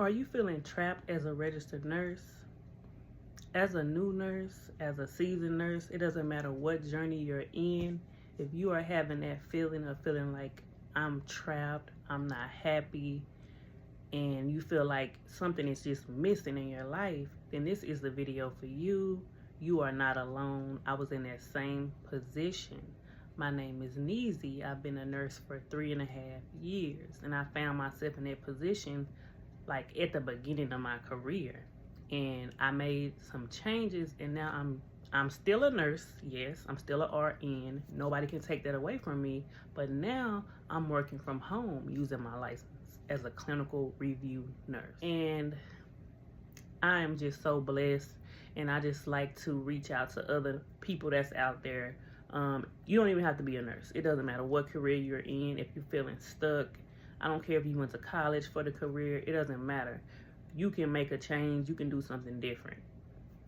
Are you feeling trapped as a registered nurse? As a new nurse, as a seasoned nurse, it doesn't matter what journey you're in. If you are having that feeling of feeling like I'm trapped, I'm not happy, and you feel like something is just missing in your life, then this is the video for you. You are not alone. I was in that same position. My name is Neezy. I've been a nurse for 3.5 years, and I found myself in that position like at the beginning of my career. And I made some changes, and now I'm still a nurse. Yes, I'm still a RN. Nobody can take that away from me. But now I'm working from home using my license as a clinical review nurse. And I am just so blessed, and I just like to reach out to other people that's out there. You don't even have to be a nurse. It doesn't matter what career you're in. If you're feeling stuck, I don't care if you went to college for the career. It doesn't matter. You can make a change. You can do something different.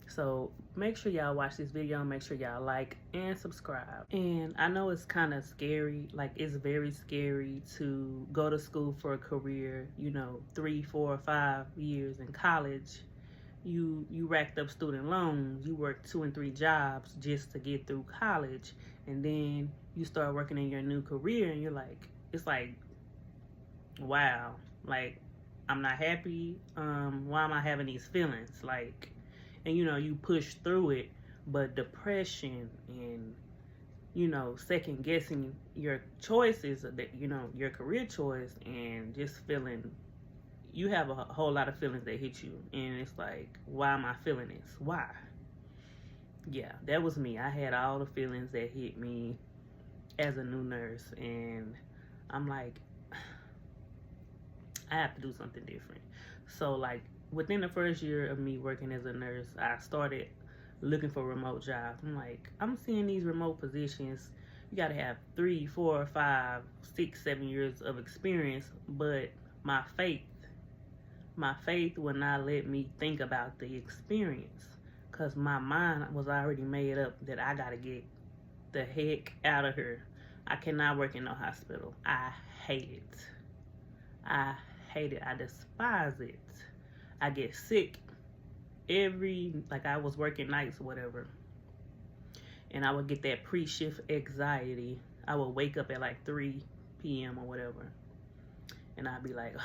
So make sure y'all watch this video. Make sure y'all like and subscribe. And I know it's kind of scary. Like, it's very scary to go to school for a career, 3, 4, 5 years in college. You racked up student loans. You worked 2 and 3 jobs just to get through college. And then you start working in your new career, and you're like, it's like, wow, like, I'm not happy. Why am I having these feelings? Like, and you push through it, but depression and second guessing your choices, that your career choice, and just feeling, you have a whole lot of feelings that hit you, and it's like, why am I feeling this? Why? Yeah, that was me. I had all the feelings that hit me as a new nurse, and I'm like, I have to do something different. So, like, within the first year of me working as a nurse, I started looking for remote jobs. I'm like, I'm seeing these remote positions. You got to have 3, 4, 5, 6, 7 years of experience. But my faith would not let me think about the experience, because my mind was already made up that I got to get the heck out of here. I cannot work in no hospital. I hate it. I hate it. I despise it. I get sick like, I was working nights or whatever, and I would get that pre-shift anxiety. I would wake up at like 3 p.m. or whatever, and I'd be like, oh,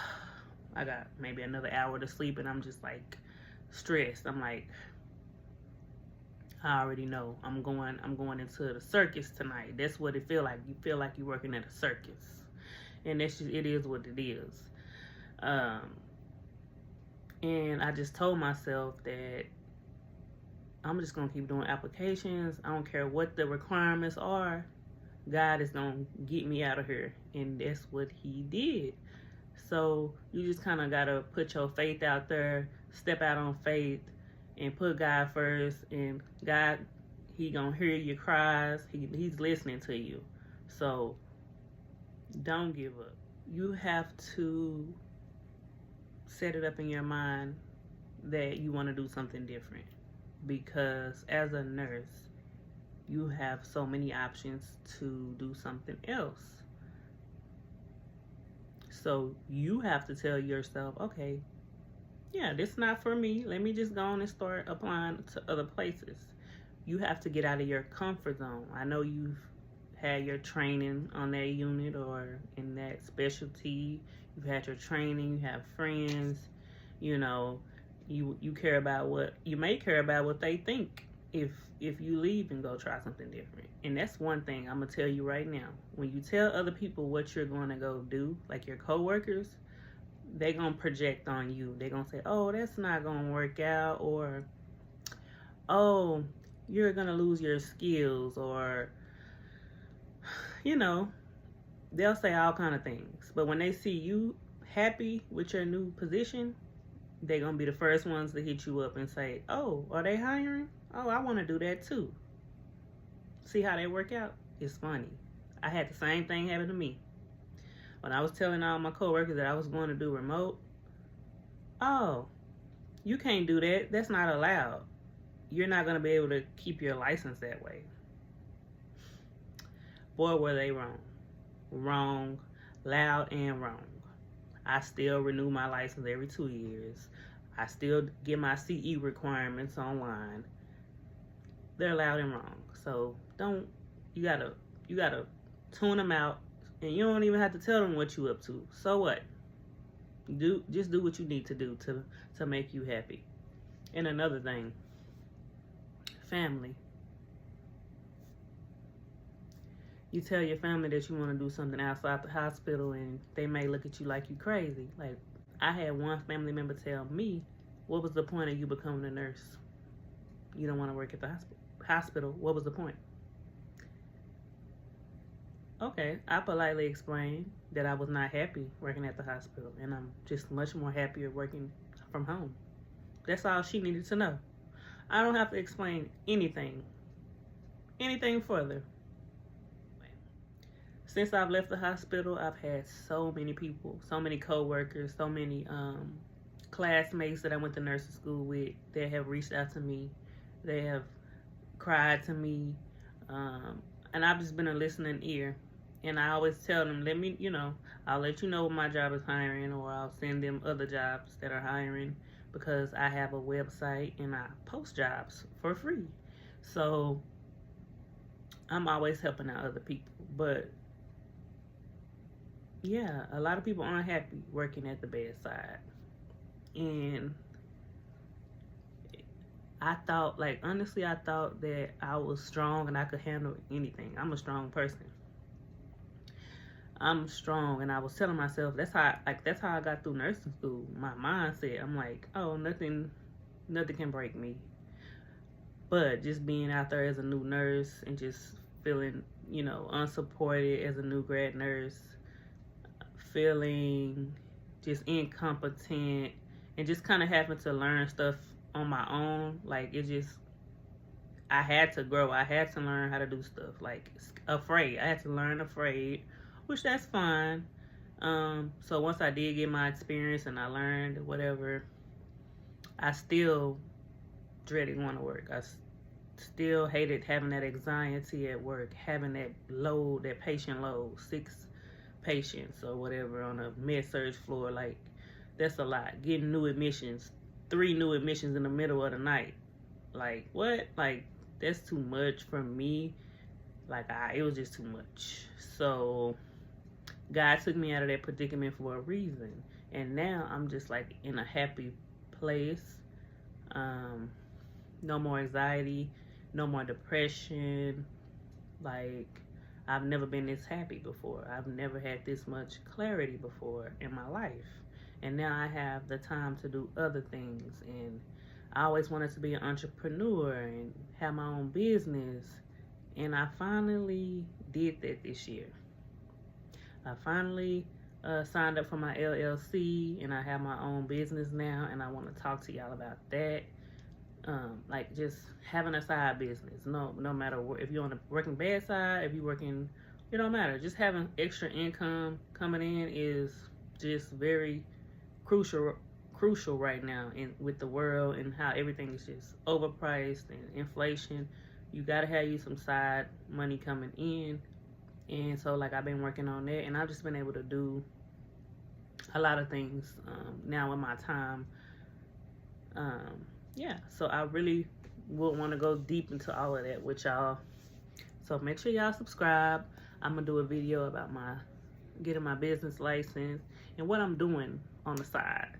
I got maybe another hour to sleep, and I'm just like stressed. I'm like, I already know I'm going into the circus tonight. That's what it feel like. You feel like you're working at a circus, and that's just, it is what it is. And I just told myself that I'm just gonna keep doing applications. I don't care what the requirements are. God is gonna get me out of here, and that's what He did. So you just kind of gotta put your faith out there, step out on faith, and put God first. And God, He gonna hear your cries. He's listening to you. So don't give up. You have to set it up in your mind that you want to do something different, because as a nurse, you have so many options to do something else. So you have to tell yourself, okay, yeah, this is not for me. Let me just go on and start applying to other places. You have to get out of your comfort zone. I know you've had your training on that unit or in that specialty. You've had your training, you have friends, you care about what, you may care about what they think if you leave and go try something different. And that's one thing I'm gonna tell you right now. When you tell other people what you're gonna go do, like your coworkers, they're gonna project on you. They're gonna say, oh, that's not gonna work out, or, oh, you're gonna lose your skills, or, they'll say all kind of things. But when they see you happy with your new position, they're going to be the first ones to hit you up and say, oh, are they hiring? Oh, I want to do that too. See how they work out? It's funny. I had the same thing happen to me. When I was telling all my coworkers that I was going to do remote, oh, you can't do that. That's not allowed. You're not going to be able to keep your license that way. Boy, were they wrong. Wrong, loud and wrong. I still renew my license every 2 years. I still get my CE requirements online. They're loud and wrong. So you gotta tune them out, and you don't even have to tell them what you up to. So what? Just do what you need to do to make you happy. And another thing, family. You tell your family that you want to do something outside the hospital, and they may look at you like you crazy. Like, I had one family member tell me, what was the point of you becoming a nurse? You don't want to work at the hospital. What was the point? Okay, I politely explained that I was not happy working at the hospital, and I'm just much more happier working from home. That's all she needed to know. I don't have to explain anything further. Since I've left the hospital, I've had so many people, so many co-workers, so many classmates that I went to nursing school with that have reached out to me. They have cried to me, and I've just been a listening ear. And I always tell them, I'll let you know when my job is hiring, or I'll send them other jobs that are hiring, because I have a website and I post jobs for free. So I'm always helping out other people. But yeah, a lot of people aren't happy working at the bedside. And honestly, I thought that I was strong and I could handle anything. I'm a strong person. I'm strong, and I was telling myself that's how I got through nursing school. My mindset, I'm like, oh, nothing can break me. But just being out there as a new nurse and just feeling, unsupported as a new grad nurse, feeling just incompetent, and just kind of having to learn stuff on my own. Like, I had to grow. I had to learn how to do stuff. Like, afraid. I had to learn afraid, which that's fine. So once I did get my experience and I learned whatever, I still dreaded going to work. I still hated having that anxiety at work, having that load, that patient load, 6 patients or whatever on a med-surg floor. Like, that's a lot. Getting new admissions, 3 new admissions in the middle of the night. Like, what? Like, that's too much for me. Like, it was just too much. So God took me out of that predicament for a reason. And now I'm just like in a happy place. No more anxiety, no more depression. Like, I've never been this happy before. I've never had this much clarity before in my life. And now I have the time to do other things. And I always wanted to be an entrepreneur and have my own business. And I finally did that this year. I finally signed up for my LLC, and I have my own business now, and I want to talk to y'all about that. Like, just having a side business. No matter if you're on the working bedside, if you're working, it don't matter. Just having extra income coming in is just very crucial right now with the world and how everything is just overpriced and inflation. You gotta have you some side money coming in. And so, like, I've been working on that, and I've just been able to do a lot of things now in my time. Yeah, so I really would want to go deep into all of that with y'all. So make sure y'all subscribe. I'm going to do a video about getting my business license and what I'm doing on the side.